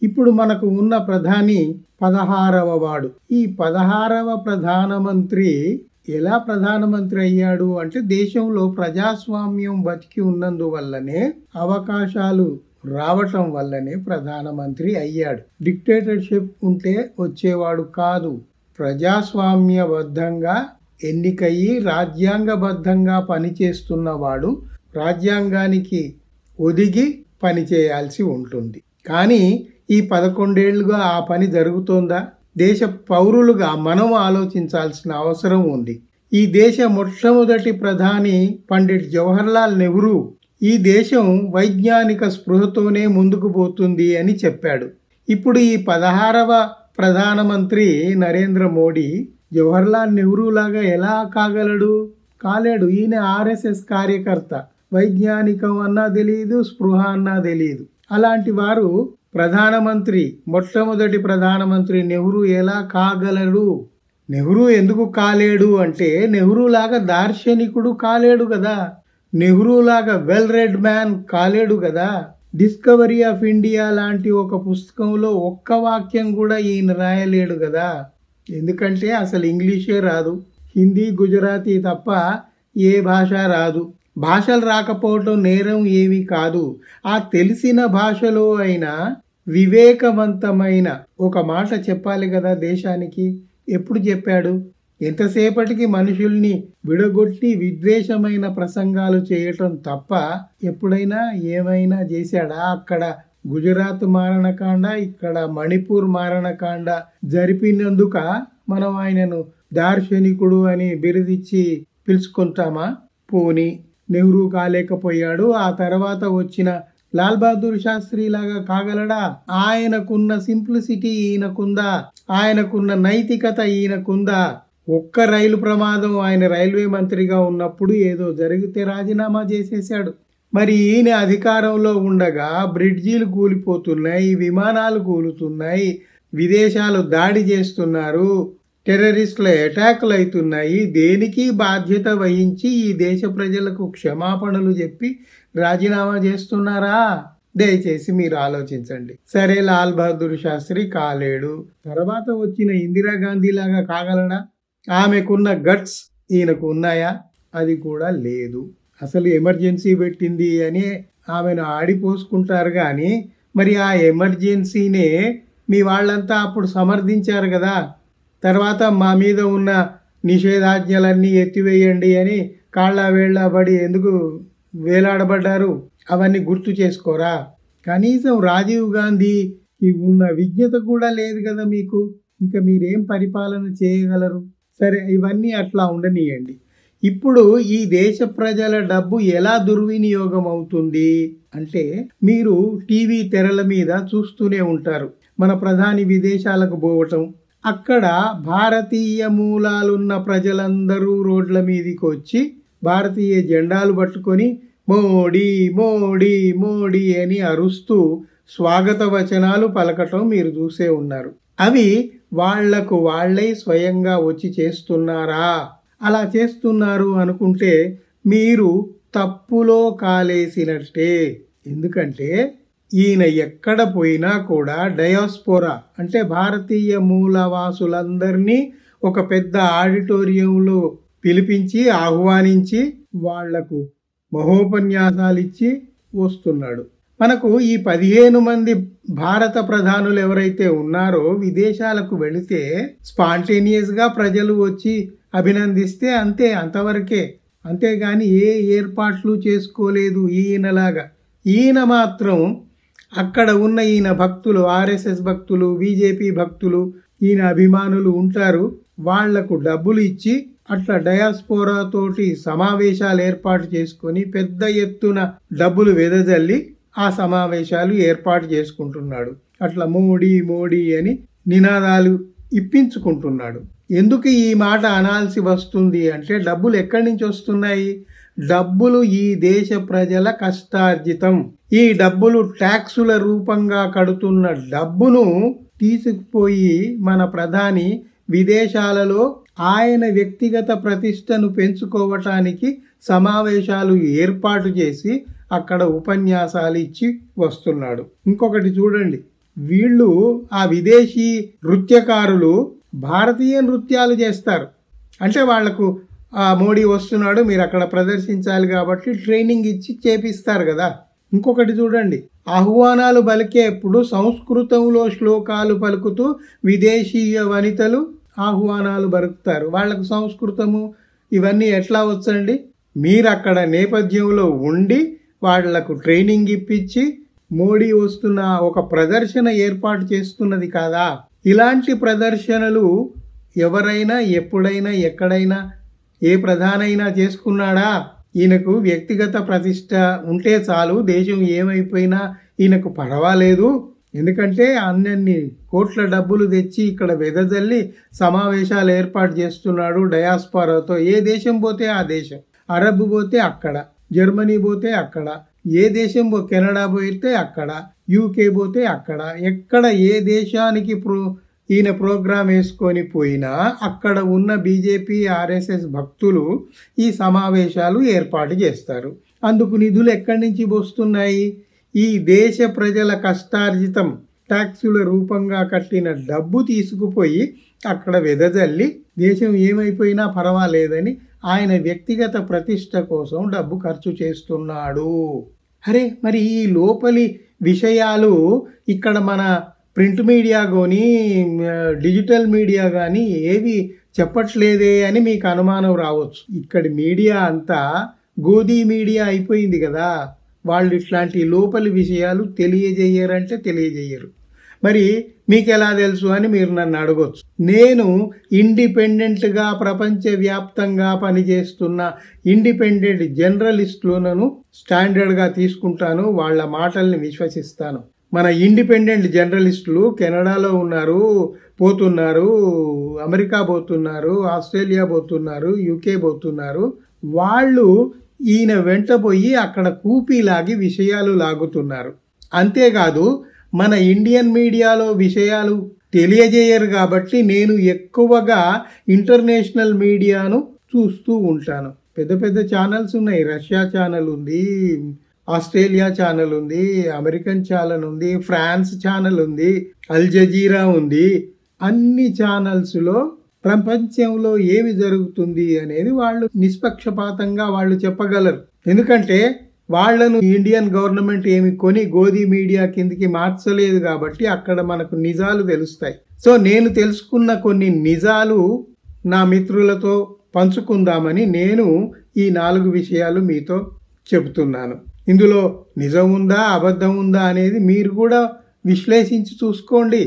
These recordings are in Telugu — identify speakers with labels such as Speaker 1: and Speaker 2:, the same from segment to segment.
Speaker 1: ఇప్పుడు మనకు ఉన్న ప్రధాని 16వ వాడు. ఈ 16వ ప్రధానమంత్రి ఎలా ప్రధానమంత్రి అయ్యాడు అంటే దేశంలో ప్రజాస్వామ్యం బతికి ఉన్నందువల్లనే, అవకాశాలు రావటం వల్లనే ప్రధానమంత్రి అయ్యాడు. డిక్టేటర్షిప్ ఉంటే వచ్చేవాడు కాదు. ప్రజాస్వామ్యబద్ధంగా ఎన్నికయ్యి రాజ్యాంగబద్ధంగా పనిచేస్తున్నవాడు రాజ్యాంగానికి ఒదిగి పనిచేయాల్సి ఉంటుంది. కానీ ఈ 11 ఏళ్లుగా ఆ పని జరుగుతోందా? దేశ పౌరులుగా మనం ఆలోచించాల్సిన అవసరం ఉంది. ఈ దేశ మొట్టమొదటి ప్రధాని పండిట్ జవహర్లాల్ నెహ్రూ ఈ దేశం వైజ్ఞానిక స్పృహతోనే ముందుకు పోతుంది అని చెప్పాడు. ఇప్పుడు ఈ 16వ ప్రధానమంత్రి నరేంద్ర మోడీ జవహర్లాల్ నెహ్రూ లాగా ఎలా కాగలడు? కాలేడు. ఈయన ఆర్ఎస్ఎస్ కార్యకర్త. వైజ్ఞానికం అన్నా తెలియదు, స్పృహ అన్నా తెలియదు. అలాంటి వారు ప్రధానమంత్రి, మొట్టమొదటి ప్రధానమంత్రి నెహ్రూ ఎలా కాగలడు? నెహ్రూ ఎందుకు కాలేడు అంటే నెహ్రూ లాగా దార్శనికుడు కాలేడు కదా, నెహ్రూ లాగా వెల్ రెడ్ మ్యాన్ కాలేడు కదా. డిస్కవరీ ఆఫ్ ఇండియా లాంటి ఒక పుస్తకంలో ఒక్క వాక్యం కూడా ఈయన రాయలేడు కదా. ఎందుకంటే అసలు ఇంగ్లీషే రాదు, హిందీ గుజరాతీ తప్ప ఏ భాష రాదు. భాషలు రాకపోవటం నేరం ఏమీ కాదు. ఆ తెలిసిన భాషలో అయినా వివేకవంతమైన ఒక మాట చెప్పాలి కదా దేశానికి. ఎప్పుడు చెప్పాడు? ఎంతసేపటికి మనుషుల్ని విడగొట్టి విద్వేషమైన ప్రసంగాలు చేయటం తప్ప ఎప్పుడైనా ఏమైనా చేశాడా? అక్కడ గుజరాత్ మారణకాండ, ఇక్కడ మణిపూర్ మారణకాండ జరిపినందుక మనం ఆయనను దార్శనికుడు అని బిరుదిచ్చి పిలుచుకుంటామా? పోని నెహ్రూ కాలేకపోయాడు. ఆ తర్వాత వచ్చిన లాల్ బహదూర్ శాస్త్రి లాగా కాగలడా? ఆయనకున్న సింప్లిసిటీ ఈయనకుందా? ఆయనకున్న నైతికత ఈయనకుందా? ఒక్క రైలు ప్రమాదం ఆయన రైల్వే మంత్రిగా ఉన్నప్పుడు ఏదో జరిగితే రాజీనామా చేసేశాడు. మరి ఈయన అధికారంలో ఉండగా బ్రిడ్జీలు కూలిపోతున్నాయి, విమానాలు కూలుతున్నాయి, విదేశాలు దాడి చేస్తున్నారు, టెర్రరిస్టుల అటాకులు అవుతున్నాయి. దేనికి బాధ్యత వహించి ఈ దేశ ప్రజలకు క్షమాపణలు చెప్పి రాజీనామా చేస్తున్నారా? దయచేసి మీరు ఆలోచించండి. సరే, లాల్ బహదూర్ శాస్త్రి కాలేడు. తర్వాత వచ్చిన ఇందిరాగాంధీ లాగా కాగలడా? ఆమెకున్న గట్స్ ఈయనకు ఉన్నాయా? అది కూడా లేదు. అసలు ఎమర్జెన్సీ పెట్టింది అని ఆమెను ఆడిపోసుకుంటారు కానీ మరి ఆ ఎమర్జెన్సీనే మీ వాళ్ళంతా అప్పుడు సమర్థించారు కదా. తర్వాత మా మీద ఉన్న నిషేధాజ్ఞలన్నీ ఎత్తివేయండి అని కాళ్ళ వేళ్ళ పడి ఎందుకు వేలాడబడ్డారు? అవన్నీ గుర్తు చేసుకోరా? కనీసం రాజీవ్ గాంధీకి ఉన్న విజ్ఞత కూడా లేదు కదా మీకు. ఇంకా మీరేం పరిపాలన చేయగలరు? సరే, ఇవన్నీ అట్లా ఉండనియండి. ఇప్పుడు ఈ దేశ ప్రజల డబ్బు ఎలా దుర్వినియోగం అవుతుంది అంటే మీరు టీవీ తెరల మీద చూస్తూనే ఉంటారు. మన ప్రధాని విదేశాలకు పోవటం, అక్కడ భారతీయ మూలాలున్న ప్రజలందరూ రోడ్ల మీదకి వచ్చి భారతీయ జెండాలు పట్టుకొని మోడీ మోడీ మోడీ అని అరుస్తూ స్వాగత వచనాలు పలకటం మీరు చూసే ఉన్నారు. అవి వాళ్లకు వాళ్ళే స్వయంగా వచ్చి చేస్తున్నారా? అలా చేస్తున్నారు అనుకుంటే మీరు తప్పులో కాలేసినట్టే. ఎందుకంటే ఈయన ఎక్కడ పోయినా కూడా డయాస్పోరా అంటే భారతీయ మూలవాసులందరినీ ఒక పెద్ద ఆడిటోరియంలో పిలిపించి ఆహ్వానించి వాళ్లకు మహోపన్యాసాలు ఇచ్చి వస్తున్నాడు. మనకు ఈ 15 మంది భారత ప్రధానులు ఎవరైతే ఉన్నారో విదేశాలకు వెళితే స్పాంటేనియస్గా ప్రజలు వచ్చి అభినందిస్తే అంతే, అంతవరకే. అంతేగాని ఏ ఏర్పాట్లు చేసుకోలేదు ఈయనలాగా. ఈయన మాత్రం అక్కడ ఉన్న ఈయన భక్తులు, ఆర్ఎస్ఎస్ భక్తులు, బీజేపీ భక్తులు, ఈయన అభిమానులు ఉంటారు. వాళ్లకు డబ్బులు ఇచ్చి అట్లా డయాస్పోరా తోటి సమావేశాలు ఏర్పాటు చేసుకొని పెద్ద ఎత్తున డబ్బులు వెదజల్లి ఆ సమావేశాలు ఏర్పాటు చేసుకుంటున్నాడు. అట్లా మోడీ మోడీ అని నినాదాలు ఇప్పించుకుంటున్నాడు. ఎందుకు ఈ మాట అనాల్సి వస్తుంది అంటే డబ్బులు ఎక్కడి నుంచి వస్తున్నాయి? డబ్బులు ఈ దేశ ప్రజల కష్టార్జితం. ఈ డబ్బులు ట్యాక్సుల రూపంగా కడుతున్న డబ్బును తీసుకుపోయి మన ప్రధాని విదేశాలలో ఆయన వ్యక్తిగత ప్రతిష్టను పెంచుకోవటానికి సమావేశాలు ఏర్పాటు చేసి అక్కడ ఉపన్యాసాలు ఇచ్చి వస్తున్నాడు. ఇంకొకటి చూడండి, వీళ్ళు ఆ విదేశీ నృత్యకారులు భారతీయ నృత్యాలు చేస్తారు. అంటే వాళ్లకు మోడీ వస్తున్నాడు, మీరు అక్కడ ప్రదర్శించాలి కాబట్టి ట్రైనింగ్ ఇచ్చి చేపిస్తారు కదా. ఇంకొకటి చూడండి, ఆహ్వానాలు పలికేప్పుడు సంస్కృతంలో శ్లోకాలు పలుకుతూ విదేశీయ వనితలు ఆహ్వానాలు పలుకుతారు. వాళ్లకు సంస్కృతము ఇవన్నీ ఎట్లా వచ్చండి? మీరు అక్కడ నేపథ్యంలో ఉండి వాళ్లకు ట్రైనింగ్ ఇప్పించి మోడీ వస్తున్న ఒక ప్రదర్శన ఏర్పాటు చేస్తున్నది కాదా. ఇలాంటి ప్రదర్శనలు ఎవరైనా ఎప్పుడైనా ఎక్కడైనా ఏ ప్రధానైనా చేసుకున్నాడా? ఈయనకు వ్యక్తిగత ప్రతిష్ట ఉంటే చాలు, దేశం ఏమైపోయినా ఈయనకు పర్వాలేదు. ఎందుకంటే అన్ని కోట్ల డబ్బులు తెచ్చి ఇక్కడ వెదజల్లి సమావేశాలు ఏర్పాటు చేస్తున్నాడు డయాస్పారాతో. ఏ దేశం పోతే ఆ దేశం, అరబ్ పోతే అక్కడ, జర్మనీ పోతే అక్కడ, ఏ దేశం కెనడా పోతే అక్కడ, యూకే పోతే అక్కడ, ఎక్కడ ఏ దేశానికి ఈయన ప్రోగ్రాం వేసుకొని పోయినా అక్కడ ఉన్న బీజేపీ ఆర్ఎస్ఎస్ భక్తులు ఈ సమావేశాలు ఏర్పాటు చేస్తారు. అందుకు నిధులు ఎక్కడి నుంచి వస్తున్నాయి? ఈ దేశ ప్రజల కష్టార్జితం ట్యాక్సుల రూపంగా కట్టిన డబ్బు తీసుకుపోయి అక్కడ వెదజల్లి దేశం ఏమైపోయినా పర్వాలేదని ఆయన వ్యక్తిగత ప్రతిష్ట కోసం డబ్బు ఖర్చు చేస్తున్నాడు. అరే మరి ఈ లోపలి విషయాలు ఇక్కడ మన ప్రింట్ మీడియా కానీ డిజిటల్ మీడియా కానీ ఏవి చెప్పట్లేదే అని మీకు అనుమానం రావచ్చు. ఇక్కడి మీడియా అంతా గోధీ మీడియా అయిపోయింది కదా. వాళ్ళు ఇట్లాంటి లోపలి విషయాలు తెలియజేయరంటే తెలియజేయరు. మరి మీకు ఎలా తెలుసు అని మీరు నన్ను అడగొచ్చు. నేను ఇండిపెండెంట్గా ప్రపంచవ్యాప్తంగా పనిచేస్తున్న ఇండిపెండెంట్ జర్నలిస్టులను స్టాండర్డ్గా తీసుకుంటాను, వాళ్ళ మాటల్ని విశ్వసిస్తాను. మన ఇండిపెండెంట్ జర్నలిస్టులు కెనడాలో ఉన్నారు, పోతున్నారు, అమెరికా పోతున్నారు, ఆస్ట్రేలియా పోతున్నారు, యూకే పోతున్నారు. వాళ్ళు ఈయన వెంట పోయి అక్కడ కూపీలాగి విషయాలు లాగుతున్నారు. అంతేకాదు మన ఇండియన్ మీడియాలో విషయాలు తెలియజేయరు కాబట్టి నేను ఎక్కువగా ఇంటర్నేషనల్ మీడియాను చూస్తూ ఉంటాను. పెద్ద పెద్ద ఛానల్స్ ఉన్నాయి. రష్యా ఛానల్ ఉంది, ఆస్ట్రేలియా ఛానల్ ఉంది, అమెరికన్ ఛానల్ ఉంది, ఫ్రాన్స్ ఛానల్ ఉంది, అల్ జజీరా ఉంది. అన్ని ఛానల్స్లో ప్రపంచంలో ఏమి జరుగుతుంది అనేది వాళ్ళు నిష్పక్షపాతంగా వాళ్ళు చెప్పగలరు. ఎందుకంటే వాళ్లను ఇండియన్ గవర్నమెంట్ ఏమి కొని గోధీ మీడియా కిందికి మార్చలేదు కాబట్టి అక్కడ మనకు నిజాలు తెలుస్తాయి. సో నేను తెలుసుకున్న కొన్ని నిజాలు నా మిత్రులతో పంచుకుందామని నేను ఈ 4 విషయాలు మీతో చెబుతున్నాను. ఇందులో నిజం ఉందా అబద్ధం ఉందా అనేది మీరు కూడా విశ్లేషించి చూసుకోండి.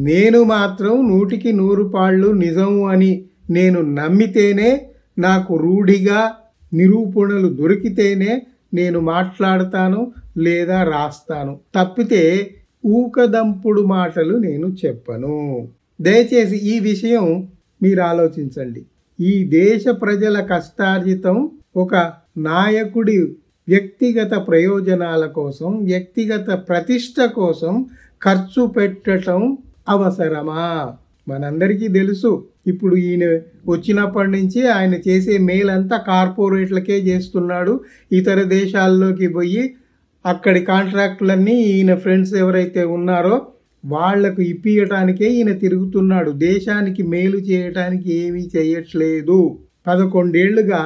Speaker 1: నేను మాత్రం 100కి 100 పాళ్ళు నిజము అని నేను నమ్మితేనే, నాకు రూఢిగా నిరూపణలు దొరికితేనే నేను మాట్లాడతాను లేదా రాస్తాను. తప్పితే ఊకదంపుడు మాటలు నేను చెప్పను. దయచేసి ఈ విషయం మీరు ఆలోచించండి. ఈ దేశ ప్రజల కష్టార్జితం ఒక నాయకుడి వ్యక్తిగత ప్రయోజనాల కోసం, వ్యక్తిగత ప్రతిష్ట కోసం ఖర్చు పెట్టడం అవసరమా? మనందరికీ తెలుసు. ఇప్పుడు ఈయన వచ్చినప్పటి నుంచి ఆయన చేసే మేలంతా కార్పొరేట్లకే చేస్తున్నాడు. ఇతర దేశాల్లోకి పోయి అక్కడి కాంట్రాక్టులన్నీ ఈయన ఫ్రెండ్స్ ఎవరైతే ఉన్నారో వాళ్లకు ఇప్పియటానికే ఈయన తిరుగుతున్నాడు. దేశానికి మేలు చేయటానికి ఏమీ చేయట్లేదు. 11 ఏళ్లుగా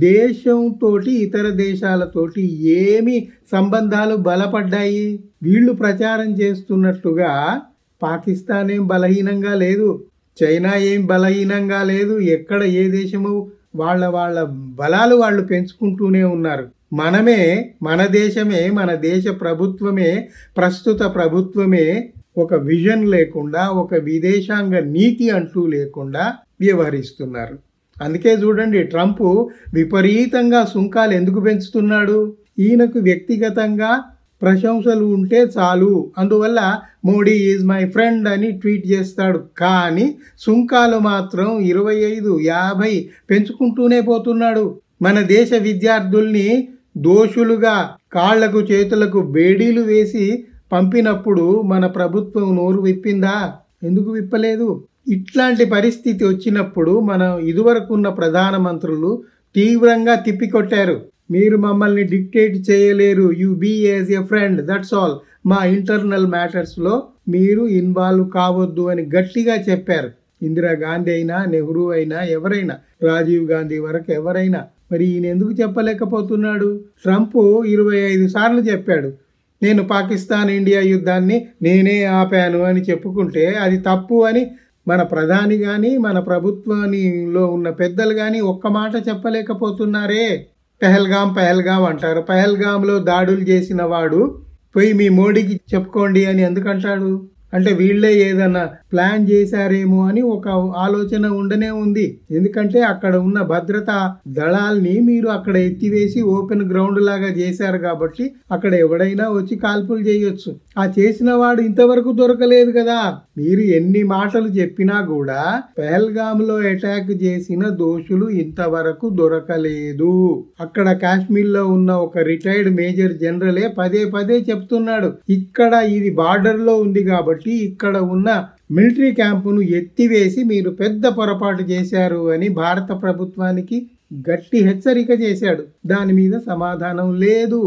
Speaker 1: దేశంతో ఇతర దేశాలతోటి ఏమి సంబంధాలు బలపడ్డాయి? వీళ్ళు ప్రచారం చేస్తున్నట్టుగా పాకిస్తాన్ ఏం బలహీనంగా లేదు, చైనా ఏం బలహీనంగా లేదు. ఎక్కడ ఏ దేశము వాళ్ళ బలాలు వాళ్ళు పెంచుకుంటూనే ఉన్నారు. మన దేశమే, మన దేశ ప్రభుత్వమే, ప్రస్తుత ప్రభుత్వమే ఒక విజన్ లేకుండా, ఒక విదేశాంగ నీతి అంటూ లేకుండా వ్యవహరిస్తున్నారు. అందుకే చూడండి, ట్రంప్ విపరీతంగా సుంకాలు ఎందుకు పెంచుతున్నాడు? ఈయనకు వ్యక్తిగతంగా ప్రశంసలు ఉంటే చాలు, అందువల్ల మోడీ ఈజ్ మై ఫ్రెండ్ అని ట్వీట్ చేస్తాడు. కానీ సుంకాలు మాత్రం 25, 50 పెంచుకుంటూనే పోతున్నాడు. మన దేశ విద్యార్థుల్ని దోషులుగా కాళ్లకు చేతులకు బేడీలు వేసి పంపినప్పుడు మన ప్రభుత్వం నోరు విప్పిందా? ఎందుకు విప్పలేదు? ఇట్లాంటి పరిస్థితి వచ్చినప్పుడు మనం ఇదివరకున్న ప్రధానమంత్రులు తీవ్రంగా తిప్పికొట్టారు. మీరు మమ్మల్ని డిక్టేట్ చేయలేరు, you be as a friend, that's all. మా ఇంటర్నల్ మ్యాటర్స్లో మీరు ఇన్వాల్వ్ కావద్దు అని గట్టిగా చెప్పారు. ఇందిరాగాంధీ అయినా, నెహ్రూ అయినా, ఎవరైనా, రాజీవ్ గాంధీ వరకు ఎవరైనా. మరి ఈయన ఎందుకు చెప్పలేకపోతున్నాడు? ట్రంప్ 25 సార్లు చెప్పాడు, నేను పాకిస్తాన్ ఇండియా యుద్ధాన్ని నేనే ఆపాను అని చెప్పుకుంటే అది తప్పు అని మన ప్రధాని కానీ, మన ప్రభుత్వంలో ఉన్న పెద్దలు కానీ ఒక్క మాట చెప్పలేకపోతున్నారే. పెహల్గాం అంటారు. పెహల్గాంలో దాడులు చేసిన వాడు పోయి మీ మోడీకి చెప్పుకోండి అని ఎందుకంటాడు? అంటే వీళ్ళే ఏదన్నా ప్లాన్ చేశారేమో అని ఒక ఆలోచన ఉండనే ఉంది. ఎందుకంటే అక్కడ ఉన్న భద్రతా దళాల్ని మీరు అక్కడ ఎత్తివేసి ఓపెన్ గ్రౌండ్ లాగా చేశారు కాబట్టి అక్కడ ఎవడైనా వచ్చి కాల్పులు చేయొచ్చు. ఆ చేసిన వాడు ఇంతవరకు దొరకలేదు కదా. మీరు ఎన్ని మాటలు చెప్పినా కూడా పెహల్గాంలో అటాక్ చేసిన దోషులు ఇంతవరకు దొరకలేదు. అక్కడ కాశ్మీర్లో ఉన్న ఒక రిటైర్డ్ మేజర్ జనరలే పదే పదే చెప్తున్నాడు, ఇక్కడ ఇది బార్డర్ లో ఉంది కాబట్టి ఇక్కడ ఉన్న మిలిటరీ క్యాంపును ఎత్తివేసి మీరు పెద్ద పొరపాటు చేశారు అని భారత ప్రభుత్వానికి గట్టి హెచ్చరిక చేశాడు. దాని మీద సమాధానం లేదు.